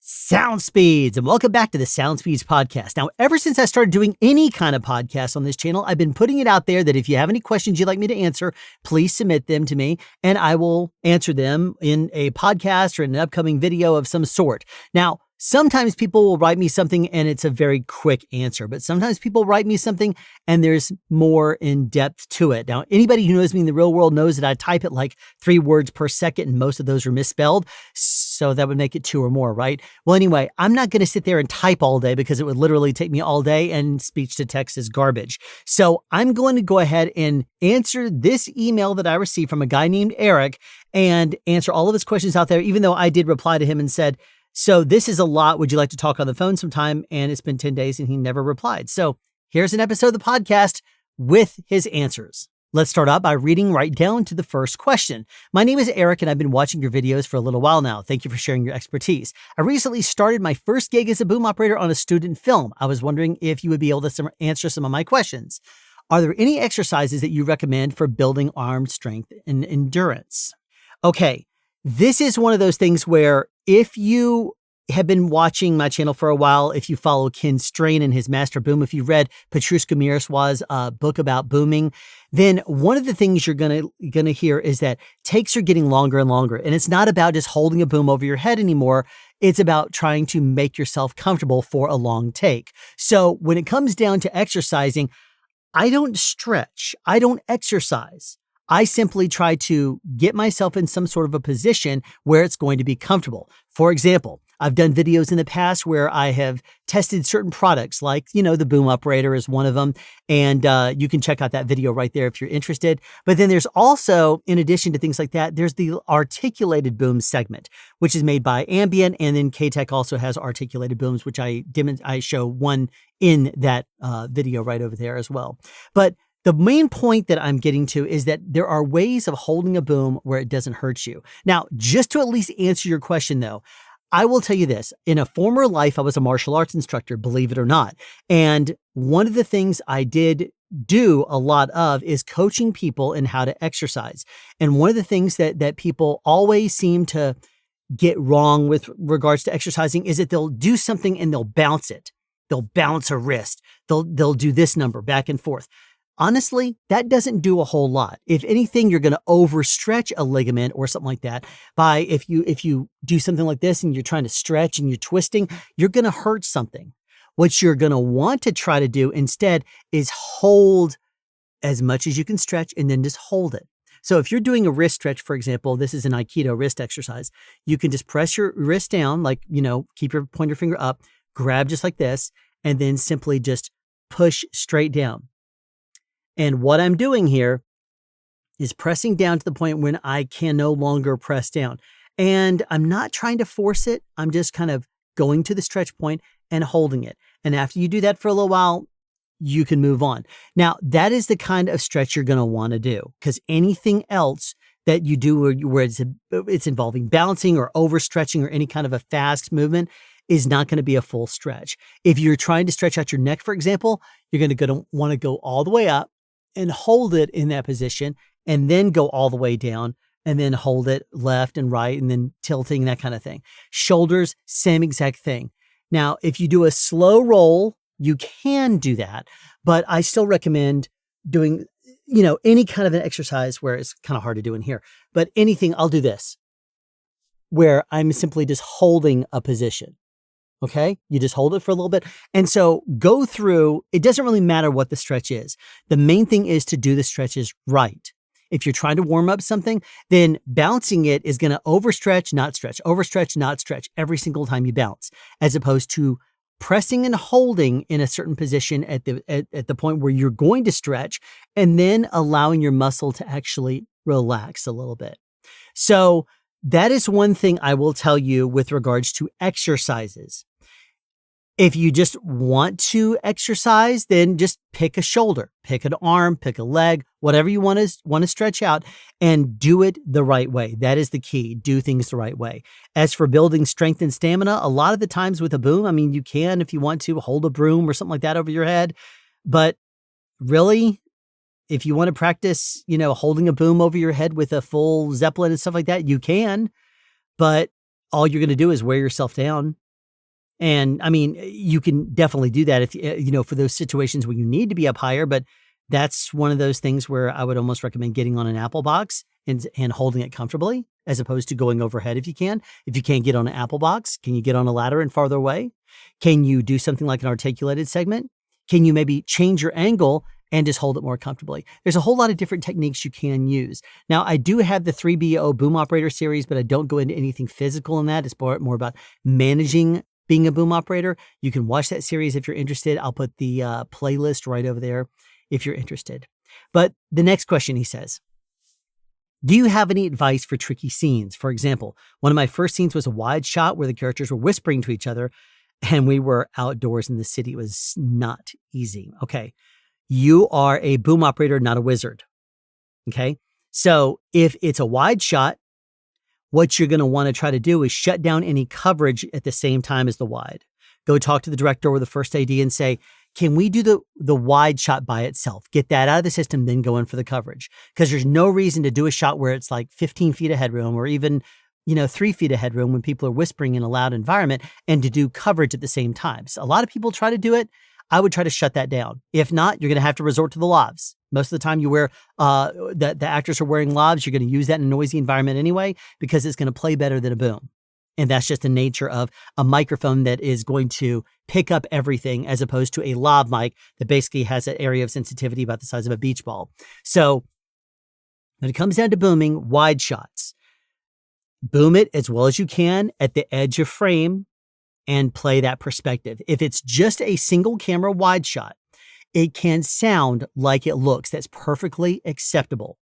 Sound Speeds, and welcome back to the Sound Speeds podcast. Now, ever since I started doing any kind of podcast on this channel, I've been putting it out there that if you have any questions you'd like me to answer, please submit them to me and I will answer them in a podcast or in an upcoming video of some sort. Now, sometimes people will write me something and it's a very quick answer, but sometimes people write me something and there's more in depth to it. Now, anybody who knows me in the real world knows that I type at like 3 words per second and most of those are misspelled. So that would make it 2 or more, right? Well, anyway, I'm not going to sit there and type all day because it would literally take me all day and speech to text is garbage. So I'm going to go ahead and answer this email that I received from a guy named Eric and answer all of his questions out there, even though I did reply to him and said, so this is a lot. Would you like to talk on the phone sometime? And it's been 10 days and he never replied. So here's an episode of the podcast with his answers. Let's start out by reading right down to the first question. My name is Eric and I've been watching your videos for a little while now. Thank you for sharing your expertise. I recently started my first gig as a boom operator on a student film. I was wondering if you would be able to answer some of my questions. Are there any exercises that you recommend for building arm strength and endurance? Okay, this is one of those things where if you have been watching my channel for a while, if you follow Ken Strain and his Master Boom, if you read Petrushka Miroslawa's book about booming, then one of the things you're gonna hear is that takes are getting longer and longer. And it's not about just holding a boom over your head anymore. It's about trying to make yourself comfortable for a long take. So when it comes down to exercising, I don't stretch. I don't exercise. I simply try to get myself in some sort of a position where it's going to be comfortable. For example, I've done videos in the past where I have tested certain products like, the Boom Operator is one of them. And you can check out that video right there if you're interested. But then there's also, in addition to things like that, there's the articulated boom segment, which is made by Ambient. And then K-Tech also has articulated booms, which I show one in that video right over there as well. But the main point that I'm getting to is that there are ways of holding a boom where it doesn't hurt you. Now, just to at least answer your question though, I will tell you this. In a former life, I was a martial arts instructor, believe it or not. And one of the things I did do a lot of is coaching people in how to exercise. And one of the things that people always seem to get wrong with regards to exercising is that they'll do something and they'll bounce it. They'll bounce a wrist. They'll do this number back and forth. Honestly, that doesn't do a whole lot. If anything, you're going to overstretch a ligament or something like that by if you do something like this and you're trying to stretch and you're twisting, you're going to hurt something. What you're going to want to try to do instead is hold as much as you can stretch and then just hold it. So if you're doing a wrist stretch, for example, this is an Aikido wrist exercise. You can just press your wrist down, like, keep your pointer finger up, grab just like this, and then simply just push straight down. And what I'm doing here is pressing down to the point when I can no longer press down. And I'm not trying to force it. I'm just kind of going to the stretch point and holding it. And after you do that for a little while, you can move on. Now, that is the kind of stretch you're going to want to do, because anything else that you do where it's involving bouncing or overstretching or any kind of a fast movement is not going to be a full stretch. If you're trying to stretch out your neck, for example, you're going to want to go all the way up and hold it in that position and then go all the way down and then hold it left and right and then tilting, that kind of thing. Shoulders, same exact thing. Now, if you do a slow roll, you can do that, but I still recommend doing, any kind of an exercise where it's kind of hard to do in here, but anything, I'll do this, where I'm simply just holding a position. Okay, you just hold it for a little bit. And so go through, it doesn't really matter what the stretch is. The main thing is to do the stretches right. If you're trying to warm up something, then bouncing it is going to overstretch, not stretch, overstretch, not stretch every single time you bounce, as opposed to pressing and holding in a certain position at the point where you're going to stretch and then allowing your muscle to actually relax a little bit. So that is one thing I will tell you with regards to exercises. If you just want to exercise, then just pick a shoulder, pick an arm, pick a leg, whatever you want to stretch out, and do it the right way. That is the key. Do things the right way. As for building strength and stamina, a lot of the times with a boom, you can, if you want to, hold a broom or something like that over your head. But really, if you want to practice, holding a boom over your head with a full Zeppelin and stuff like that, you can. But all you're going to do is wear yourself down. And I mean, you can definitely do that if, for those situations where you need to be up higher, but that's one of those things where I would almost recommend getting on an Apple box and holding it comfortably as opposed to going overhead if you can. If you can't get on an Apple box, can you get on a ladder and farther away? Can you do something like an articulated segment? Can you maybe change your angle and just hold it more comfortably? There's a whole lot of different techniques you can use. Now, I do have the 3BO boom operator series, but I don't go into anything physical in that. It's more about managing being a boom operator. You can watch that series if you're interested. I'll put the playlist right over there if you're interested. But the next question, he says, do you have any advice for tricky scenes? For example, one of my first scenes was a wide shot where the characters were whispering to each other and we were outdoors in the city. It was not easy. Okay. You are a boom operator, not a wizard. Okay. So if it's a wide shot, what you're going to want to try to do is shut down any coverage at the same time as the wide. Go talk to the director or the first AD and say, can we do the wide shot by itself? Get that out of the system, then go in for the coverage. Because there's no reason to do a shot where it's like 15 feet of headroom or even 3 feet of headroom when people are whispering in a loud environment and to do coverage at the same time. So a lot of people try to do it. I would try to shut that down. If not, you're going to have to resort to the lavs. Most of the time you wear, the actors are wearing lavs. You're going to use that in a noisy environment anyway, because it's going to play better than a boom. And that's just the nature of a microphone that is going to pick up everything as opposed to a lav mic that basically has an area of sensitivity about the size of a beach ball. So when it comes down to booming, wide shots, boom it as well as you can at the edge of frame and play that perspective. If it's just a single camera wide shot, it can sound like it looks. That's perfectly acceptable.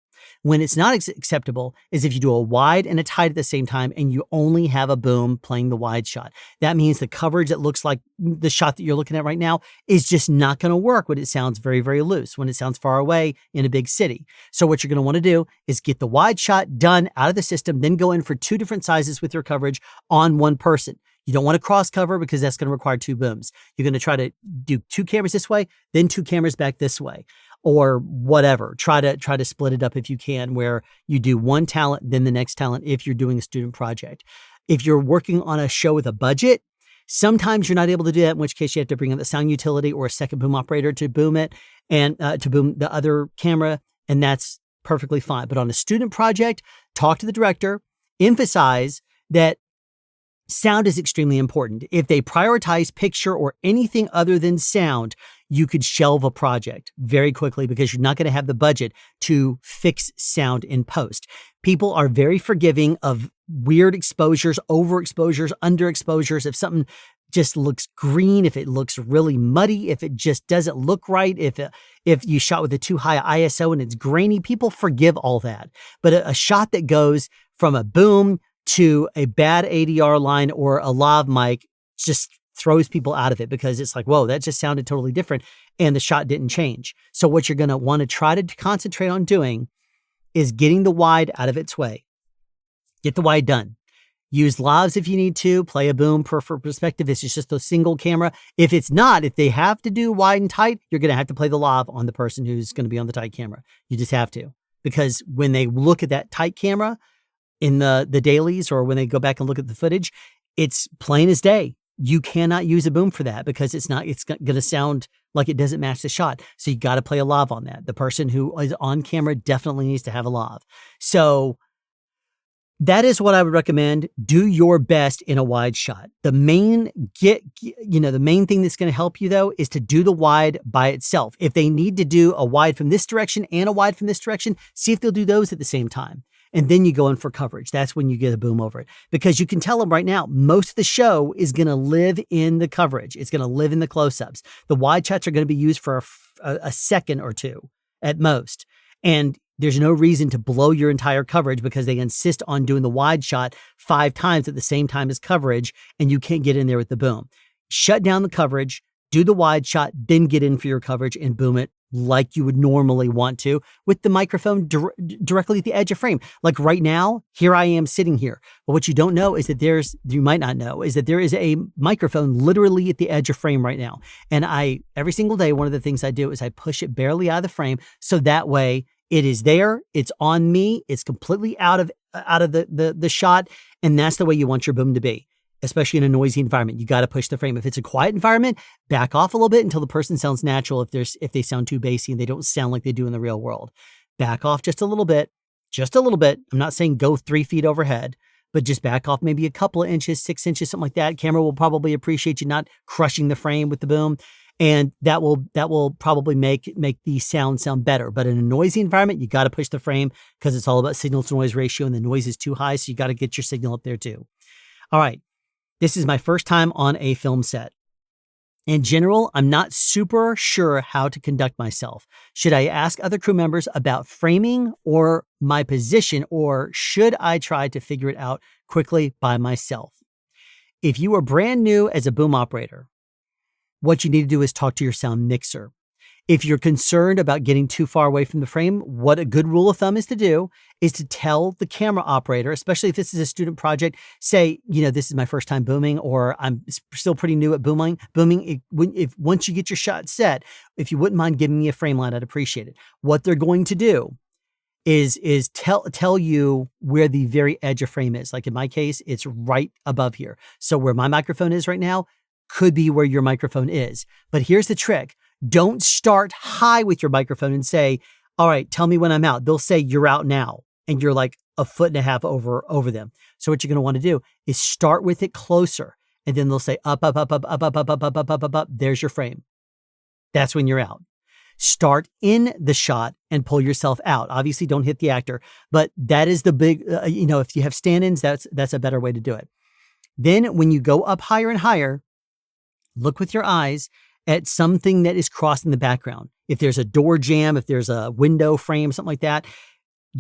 When it's not acceptable is if you do a wide and a tight at the same time and you only have a boom playing the wide shot. That means the coverage that looks like the shot that you're looking at right now is just not going to work when it sounds very, very loose, when it sounds far away in a big city. So what you're going to want to do is get the wide shot done out of the system, then go in for 2 different sizes with your coverage on one person. You don't want to cross cover because that's going to require 2 booms. You're going to try to do 2 cameras this way, then 2 cameras back this way, or whatever. Try to split it up if you can, where you do one talent, then the next talent if you're doing a student project. If you're working on a show with a budget, sometimes you're not able to do that, in which case you have to bring in the sound utility or a second boom operator to boom it and to boom the other camera, and that's perfectly fine. But on a student project, talk to the director, emphasize that sound is extremely important. If they prioritize picture or anything other than sound, you could shelve a project very quickly because you're not going to have the budget to fix sound in post. People are very forgiving of weird exposures, overexposures, underexposures. If something just looks green, if it looks really muddy, if it just doesn't look right, if you shot with a too high ISO and it's grainy, people forgive all that. But a shot that goes from a boom to a bad ADR line or a lav mic just throws people out of it because it's like, whoa, that just sounded totally different and the shot didn't change. So what you're going to want to try to concentrate on doing is getting the wide out of its way. Get the wide done. Use lavs if you need to. Play a boom for perspective. This is just a single camera. If it's not, if they have to do wide and tight, you're going to have to play the lav on the person who's going to be on the tight camera. You just have to. Because when they look at that tight camera in the dailies or when they go back and look at the footage, it's plain as day. You cannot use a boom for that because it's going to sound like it doesn't match the shot. So you got to play a lav on that. The person who is on camera definitely needs to have a lav. So that is what I would recommend. Do your best in a wide shot. The main thing that's going to help you though is to do the wide by itself. If they need to do a wide from this direction and a wide from this direction, see if they'll do those at the same time. And then you go in for coverage. That's when you get a boom over it. Because you can tell them right now, most of the show is going to live in the coverage. It's going to live in the close-ups. The wide shots are going to be used for a second or two at most. And there's no reason to blow your entire coverage because they insist on doing the wide shot 5 times at the same time as coverage, and you can't get in there with the boom. Shut down the coverage, do the wide shot, then get in for your coverage and boom it like you would normally want to with the microphone directly at the edge of frame. Like right now, here I am sitting here. But what you don't know is that you might not know, is that there is a microphone literally at the edge of frame right now. And every single day, one of the things I do is I push it barely out of the frame. So that way it is there. It's on me. It's completely out of the shot. And that's the way you want your boom to be. especially in a noisy environment. You got to push the frame. If it's a quiet environment, back off a little bit until the person sounds natural. If they sound too bassy and they don't sound like they do in the real world, back off just a little bit, just a little bit. I'm not saying go 3 feet overhead, but just back off maybe a couple of inches, 6 inches, something like that. Camera will probably appreciate you not crushing the frame with the boom. And that will probably make the sound better. But in a noisy environment, you got to push the frame because it's all about signal to noise ratio and the noise is too high. So you got to get your signal up there too. All right. This is my first time on a film set. In general, I'm not super sure how to conduct myself. Should I ask other crew members about framing or my position, or should I try to figure it out quickly by myself? If you are brand new as a boom operator, what you need to do is talk to your sound mixer. If you're concerned about getting too far away from the frame, what a good rule of thumb is to do is to tell the camera operator, especially if this is a student project, say, this is my first time booming, or I'm still pretty new at booming. If once you get your shot set, if you wouldn't mind giving me a frame line, I'd appreciate it. What they're going to do is tell you where the very edge of frame is. Like in my case, it's right above here. So where my microphone is right now could be where your microphone is. But here's the trick. Don't start high with your microphone and say, all right, tell me when I'm out. They'll say you're out now. And you're like a foot and a half over them. So what you're going to want to do is start with it closer. And then they'll say up, up, up, up, up, up, up, up, up, up, up, up, up. There's your frame. That's when you're out. Start in the shot and pull yourself out. Obviously, don't hit the actor, but that is the big, if you have stand-ins, that's a better way to do it. Then when you go up higher and higher, look with your eyes at something that is crossing the background. If there's a door jamb, if there's a window frame, something like that,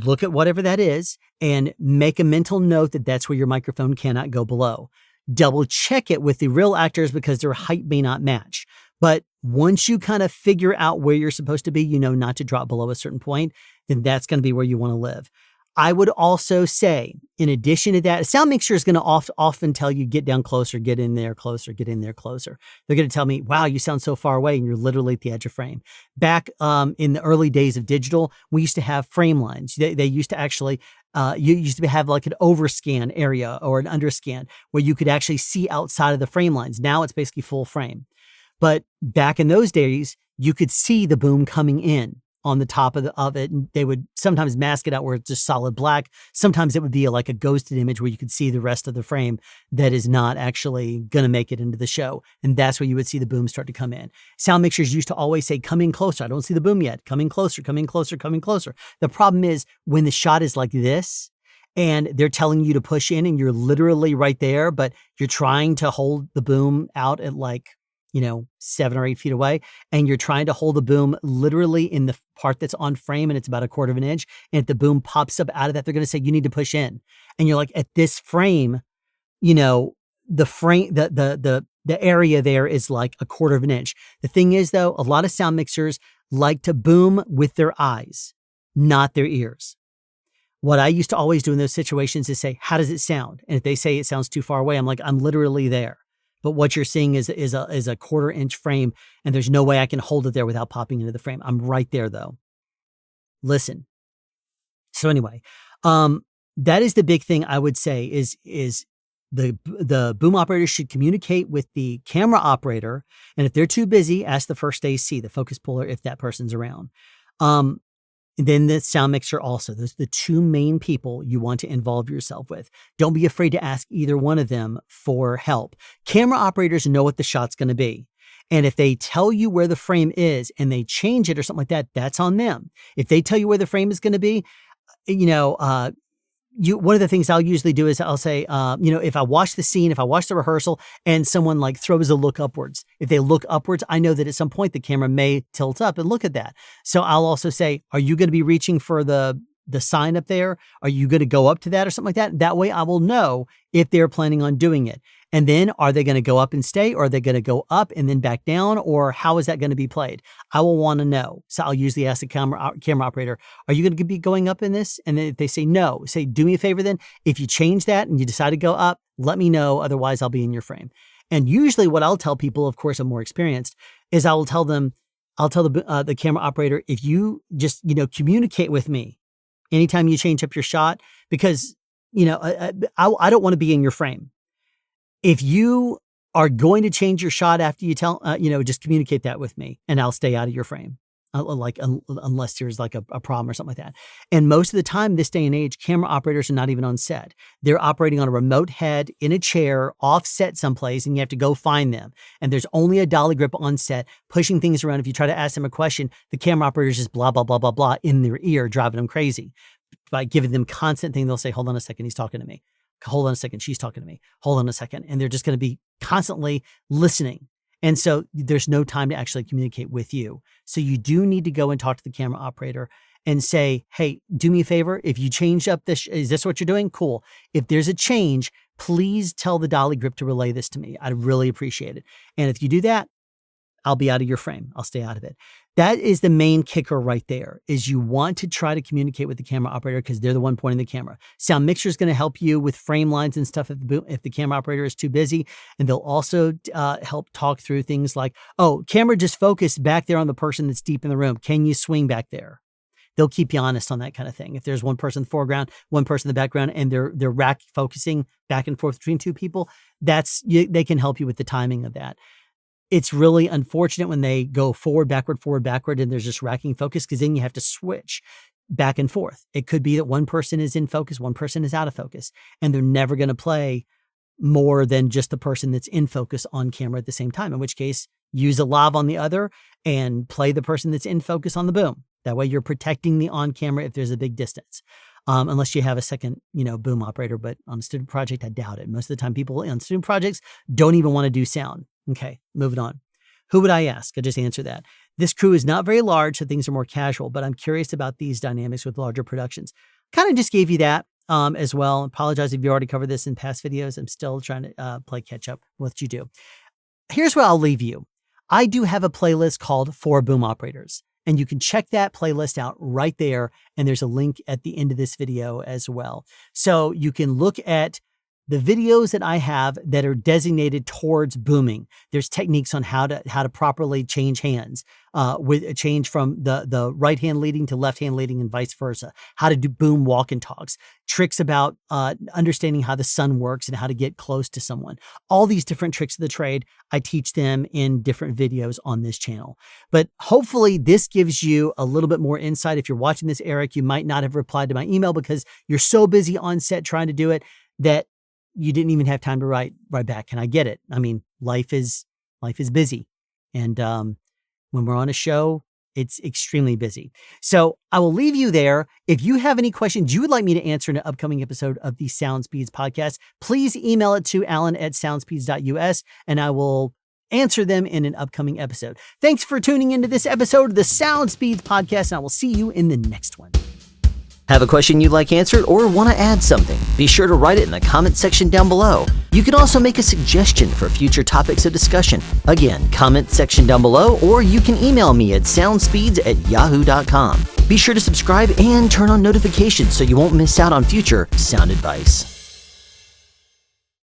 look at whatever that is and make a mental note that that's where your microphone cannot go below. Double check it with the real actors because their height may not match. But once you kind of figure out where you're supposed to be, not to drop below a certain point, then that's going to be where you want to live. I would also say, in addition to that, a sound mixer is going to often tell you, get down closer, get in there closer, get in there closer. They're going to tell me, wow, you sound so far away and you're literally at the edge of frame. Back in the early days of digital, we used to have frame lines. They used to actually, you used to have like an overscan area or an underscan where you could actually see outside of the frame lines. Now it's basically full frame. But back in those days, you could see the boom coming in on the top of it. And they would sometimes mask it out where it's just solid black. Sometimes it would be like a ghosted image where you could see the rest of the frame that is not actually going to make it into the show. And that's where you would see the boom start to come in. Sound mixers used to always say, come in closer. I don't see the boom yet. Coming closer, coming closer, coming closer. The problem is when the shot is like this and they're telling you to push in and you're literally right there, but you're trying to hold the boom out at 7 or 8 feet away, and you're trying to hold the boom literally in the part that's on frame and it's about 1/4 of an inch. And if the boom pops up out of that, they're going to say, you need to push in. And you're like, at this frame, the frame, the area there is like 1/4 of an inch. The thing is though, a lot of sound mixers like to boom with their eyes, not their ears. What I used to always do in those situations is say, how does it sound? And if they say it sounds too far away, I'm like, I'm literally there. But what you're seeing is a 1/4 inch frame, and there's no way I can hold it there without popping into the frame. I'm right there though. Listen. So anyway, that is the big thing I would say is the boom operator should communicate with the camera operator, and if they're too busy, ask the first AC, the focus puller, if that person's around. And then the sound mixer also. Those are the two main people you want to involve yourself with. Don't be afraid to ask either one of them for help. Camera operators know what the shot's going to be. And if they tell you where the frame is and they change it or something like that, that's on them. If they tell you where the frame is going to be, one of the things I'll usually do is I'll say, if I watch the scene, if I watch the rehearsal and someone like throws a look upwards, if they look upwards, I know that at some point the camera may tilt up and look at that. So I'll also say, are you going to be reaching for the sign up there? Are you going to go up to that or something like that? That way I will know if they're planning on doing it. And then are they going to go up and stay, or are they going to go up and then back down, or how is that going to be played? I will want to know. So I'll usually ask the camera operator, are you going to be going up in this? And then if they say no, say, do me a favor then. If you change that and you decide to go up, let me know. Otherwise I'll be in your frame. And usually what I'll tell people, of course, I'm more experienced, is I'll tell the camera operator, if you just, communicate with me anytime you change up your shot, because, I don't want to be in your frame. If you are going to change your shot after you tell, just communicate that with me and I'll stay out of your frame. Unless there's like a problem or something like that. And most of the time, this day and age, camera operators are not even on set. They're operating on a remote head in a chair, offset someplace, and you have to go find them. And there's only a dolly grip on set, pushing things around. If you try to ask them a question, the camera operator's just blah, blah, blah, blah, blah in their ear, driving them crazy. By giving them constant thing, they'll say, hold on a second, he's talking to me. Hold on a second, she's talking to me. Hold on a second. And they're just going to be constantly listening. And so there's no time to actually communicate with you. So you do need to go and talk to the camera operator and say, hey, do me a favor. If you change up this, is this what you're doing? Cool. If there's a change, please tell the dolly grip to relay this to me. I'd really appreciate it. And if you do that, I'll be out of your frame. I'll stay out of it. That is the main kicker right there, is you want to try to communicate with the camera operator because they're the one pointing the camera. Sound Mixer is going to help you with frame lines and stuff if the camera operator is too busy. And they'll also help talk through things like, oh, camera just focused back there on the person that's deep in the room. Can you swing back there? They'll keep you honest on that kind of thing. If there's one person in the foreground, one person in the background, and they're rack focusing back and forth between two people, they can help you with the timing of that. It's really unfortunate when they go forward, backward, and there's just racking focus because then you have to switch back and forth. It could be that one person is in focus, one person is out of focus, and they're never going to play more than just the person that's in focus on camera at the same time, in which case use a lav on the other and play the person that's in focus on the boom. That way you're protecting the on camera if there's a big distance. Unless you have a second, boom operator, but on a student project, I doubt it. Most of the time people on student projects don't even want to do sound. Okay, moving on. Who would I ask? I just answer that. This crew is not very large, so things are more casual, but I'm curious about these dynamics with larger productions. Kind of just gave you that as well. Apologize if you already covered this in past videos. I'm still trying to play catch up with what you do. Here's where I'll leave you. I do have a playlist called For Boom Operators, and you can check that playlist out right there. And there's a link at the end of this video as well. So you can look at the videos that I have that are designated towards booming. There's techniques on how to properly change hands, with a change from the right hand leading to left hand leading and vice versa. How to do boom walk and talks, tricks about understanding how the sun works and how to get close to someone. All these different tricks of the trade, I teach them in different videos on this channel. But hopefully this gives you a little bit more insight. If you're watching this, Eric, you might not have replied to my email because you're so busy on set trying to do it that you didn't even have time to write back. And I get it. I mean, life is busy. And when we're on a show, it's extremely busy. So I will leave you there. If you have any questions you would like me to answer in an upcoming episode of the SoundSpeeds podcast, please email it to alan@soundspeeds.us and I will answer them in an upcoming episode. Thanks for tuning into this episode of the SoundSpeeds podcast, and I will see you in the next one. Have a question you'd like answered or want to add something? Be sure to write it in the comment section down below. You can also make a suggestion for future topics of discussion. Again, comment section down below, or you can email me at soundspeeds@yahoo.com. Be sure to subscribe and turn on notifications so you won't miss out on future sound advice.